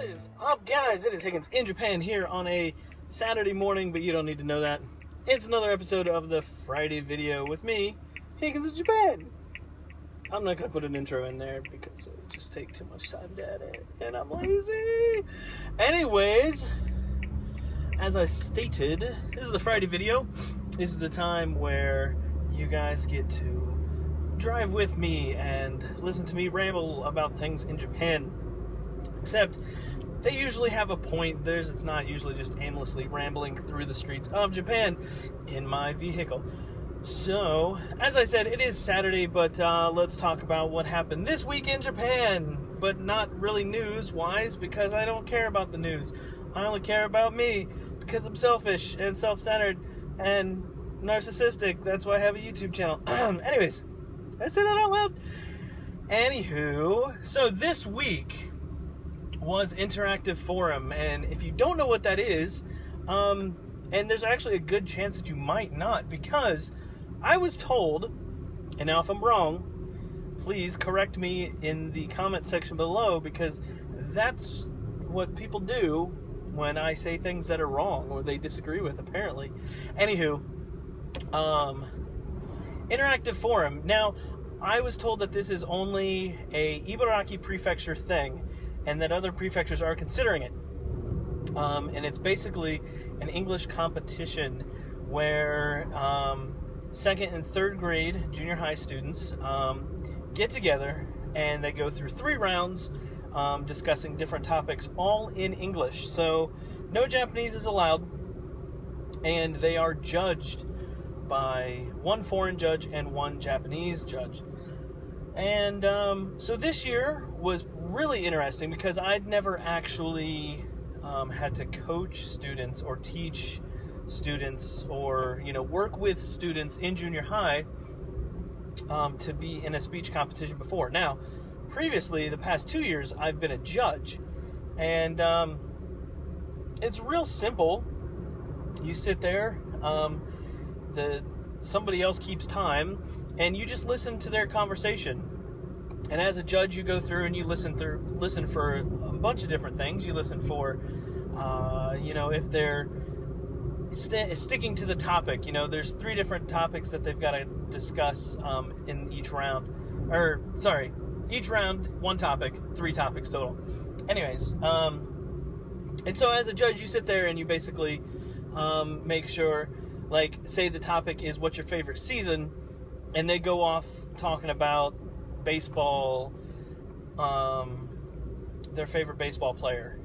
is up, guys? It is Higgins in Japan here on a Saturday morning, but you don't need to know that. It's another episode of the Friday video with me, Higgins in Japan. I'm not going to put an intro in there because it would just take too much time to edit, and I'm lazy. Anyways, as I stated, this is the Friday video. This is the time where you guys get to drive with me and listen to me ramble about things in Japan. Except they usually have a point. It's not usually just aimlessly rambling through the streets of Japan in my vehicle. So, as I said, it is Saturday, but let's talk about what happened this week in Japan. But not really news-wise, because I don't care about the news. I only care about me, because I'm selfish and self-centered and narcissistic. That's why I have a YouTube channel. Anyways, did I say that out loud? Anywho, so this week was Interactive Forum, and if you don't know what that is, and there's actually a good chance that you might not, because I was told, and now if I'm wrong, please correct me in the comment section below, because that's what people do when I say things that are wrong, or they disagree with, apparently. Anywho, Interactive Forum. Now, I was told that this is only a Ibaraki Prefecture thing, and that other prefectures are considering it. And it's basically an English competition where second and third grade junior high students get together and they go through 3 rounds discussing different topics, all in English. So no Japanese is allowed, and they are judged by 1 foreign judge and 1 Japanese judge. And so this year was really interesting because I'd never actually had to coach students or teach students or, work with students in junior high to be in a speech competition before. Now, previously, the past 2 years, I've been a judge. And it's real simple. You sit there, somebody else keeps time, and you just listen to their conversation. And as a judge, you go through and you listen for a bunch of different things. You listen for, if they're sticking to the topic. There's 3 different topics that they've got to discuss in each round. Each round, 1 topic, 3 topics total. Anyways, and so as a judge, you sit there and you basically make sure, like, say the topic is what's your favorite season, and they go off talking about baseball, their favorite baseball player,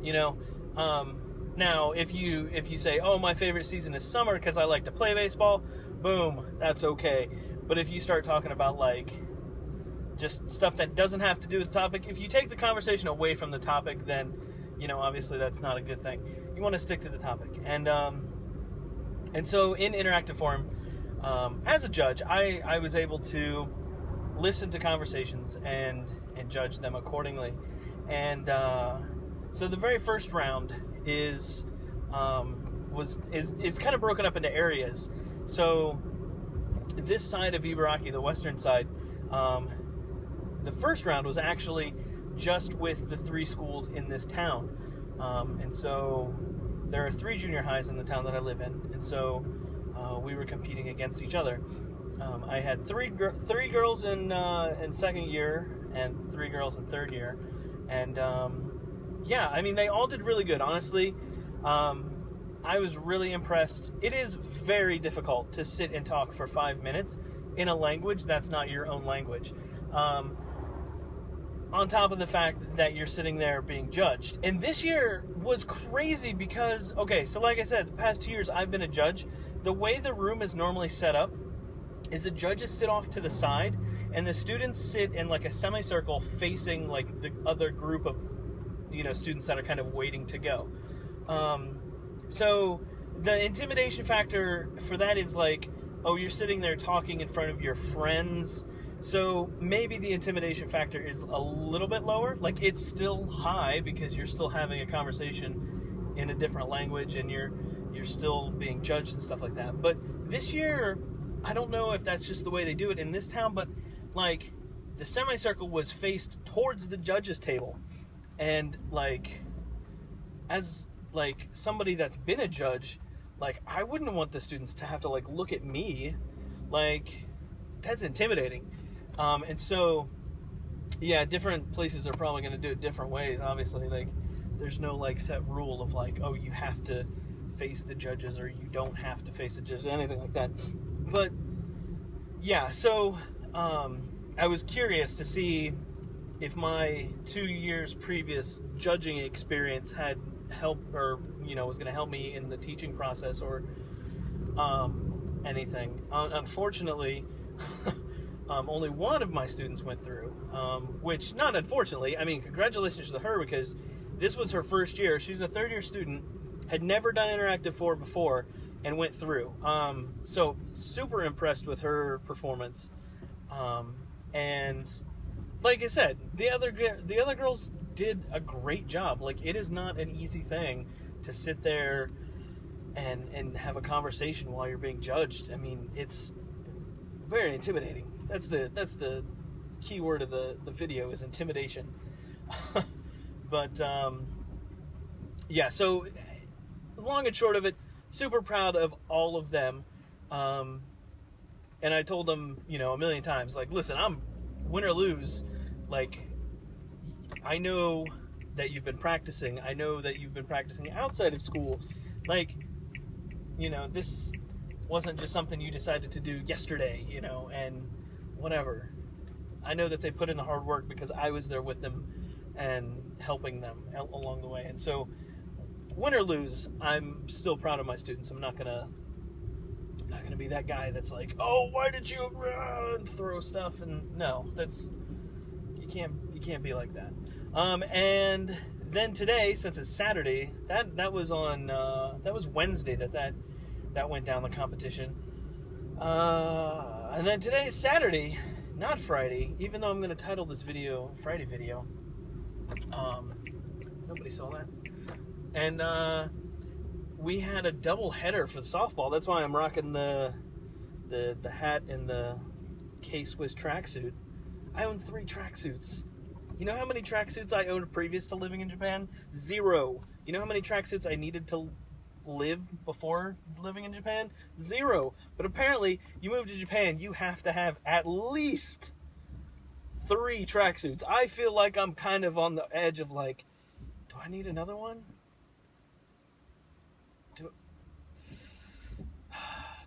now if you say, oh, my favorite season is summer because I like to play baseball, boom, that's okay. But if you start talking about, like, just stuff that doesn't have to do with the topic, if you take the conversation away from the topic, then, obviously that's not a good thing. You want to stick to the topic. And so in Interactive Forum, as a judge, I was able to listen to conversations and judge them accordingly. And so the very first round is kind of broken up into areas. So this side of Ibaraki, the western side, the first round was actually just with the 3 schools in this town. And so there are 3 junior highs in the town that I live in, and so we were competing against each other. I had 3 girls in second year and 3 girls in third year, and they all did really good. Honestly, I was really impressed. It is very difficult to sit and talk for 5 minutes in a language that's not your own language. On top of the fact that you're sitting there being judged. And this year was crazy because, okay, so like I said, the past 2 years I've been a judge. The way the room is normally set up is the judges sit off to the side and the students sit in like a semicircle facing like the other group of, students that are kind of waiting to go. So the intimidation factor for that is like, oh, you're sitting there talking in front of your friends. So maybe the intimidation factor is a little bit lower. Like, it's still high because you're still having a conversation in a different language and you're still being judged and stuff like that. But this year, I don't know if that's just the way they do it in this town, but like the semicircle was faced towards the judges table, and like as like somebody that's been a judge, like I wouldn't want the students to have to like look at me, like that's intimidating. And so, yeah, different places are probably going to do it different ways. Obviously, like there's no like set rule of like, oh, you have to face the judges or you don't have to face the judges, anything like that. But yeah, so I was curious to see if my 2 years previous judging experience had helped, or was going to help me in the teaching process or anything. Unfortunately, only one of my students went through, which, not unfortunately, I mean, congratulations to her, because this was her first year. She's a third-year student, had never done Interactive 4 before, and went through. So, super impressed with her performance. And, like I said, the other girls did a great job. Like, it is not an easy thing to sit there and have a conversation while you're being judged. I mean, it's very intimidating. That's the key word of the video, is intimidation. But yeah, so long and short of it, super proud of all of them. And I told them, a million times, like, listen, I'm win or lose, like, I know that you've been practicing. I know that you've been practicing outside of school. Like, this wasn't just something you decided to do yesterday, and whatever. I know that they put in the hard work because I was there with them and helping them along the way. And so, win or lose, I'm still proud of my students. I'm not gonna be that guy that's like, oh, why did you throw stuff? And no, you can't be like that. And then today, since it's Saturday, that was Wednesday that went down, the competition. And then today is Saturday, not Friday, even though I'm going to title this video Friday video. Nobody saw that. And we had a double header for the softball. That's why I'm rocking the hat and the K-Swiss tracksuit. I own 3 tracksuits. You know how many tracksuits I owned previous to living in Japan? 0. You know how many tracksuits I needed to live before living in Japan? 0. But apparently, you move to Japan, you have to have at least 3 tracksuits. I feel like I'm kind of on the edge of like, do I need another one?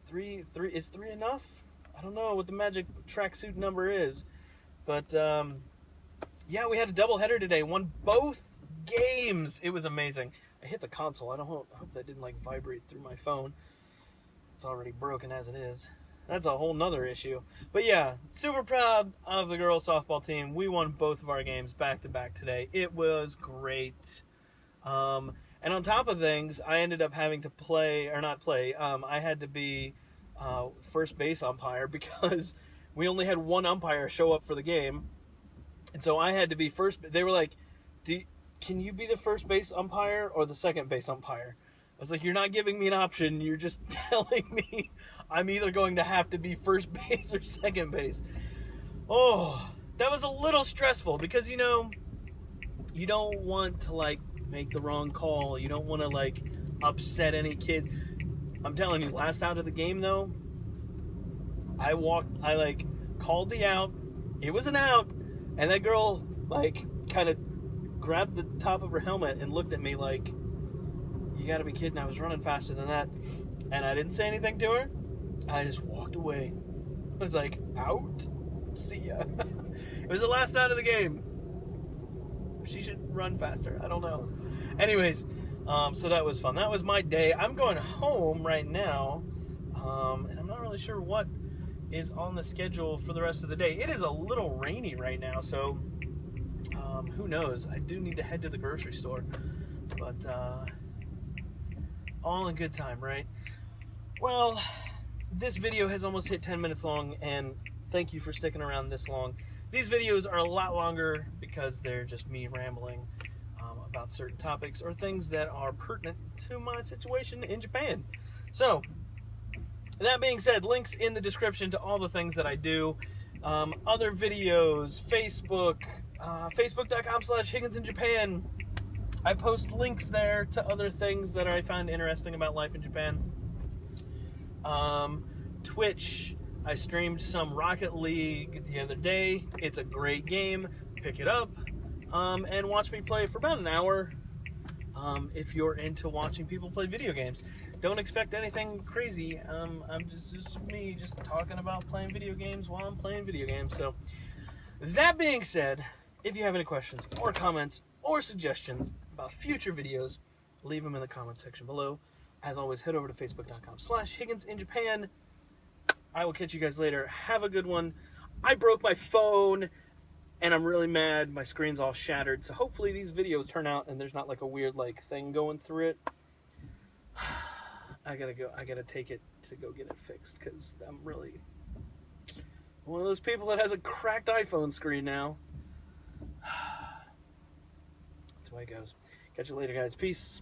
Three is 3 enough? I don't know what the magic tracksuit number is, but yeah, we had a doubleheader today. Won both games. It was amazing. I hit the console. I hope that didn't like vibrate through my phone. It's already broken as it is. That's a whole nother issue. But yeah, super proud of the girls softball team. We won both of our games back to back today. It was great. And on top of things, I ended up having to I had to be first base umpire because we only had one umpire show up for the game. And so I had to be first. They were like, can you be the first base umpire or the second base umpire? I was like, you're not giving me an option. You're just telling me I'm either going to have to be first base or second base. Oh, that was a little stressful because, you don't want to, like, make the wrong call. You don't want to, like, upset any kid. I'm telling you, last out of the game, though, I called the out. It was an out. And that girl, like, kind of grabbed the top of her helmet and looked at me like, you gotta be kidding, I was running faster than that. And I didn't say anything to her. I just walked away. I was like, out? See ya. It was the last out of the game. She should run faster. I don't know. Anyways, so that was fun. That was my day. I'm going home right now, and I'm not really sure what is on the schedule for the rest of the day. It is a little rainy right now, so who knows? I do need to head to the grocery store, but all in good time, right? Well, this video has almost hit 10 minutes long, and thank you for sticking around this long. These videos are a lot longer because they're just me rambling about certain topics or things that are pertinent to my situation in Japan. So, that being said, links in the description to all the things that I do. Other videos, Facebook, facebook.com/Higgins in Japan. I post links there to other things that I find interesting about life in Japan. Twitch, I streamed some Rocket League the other day. It's a great game. Pick it up and watch me play for about an hour. If you're into watching people play video games, don't expect anything crazy. I'm just me just talking about playing video games while I'm playing video games. So that being said, if you have any questions or comments or suggestions about future videos, leave them in the comments section below. As always, head over to facebook.com/Higgins in Japan. I will catch you guys later. Have a good one. I broke my phone, and I'm really mad. My screen's all shattered. So hopefully these videos turn out, and there's not like a weird like thing going through it. I gotta go. I gotta take it to go get it fixed because I'm really one of those people that has a cracked iPhone screen now. That's the way it goes. Catch you later, guys. Peace.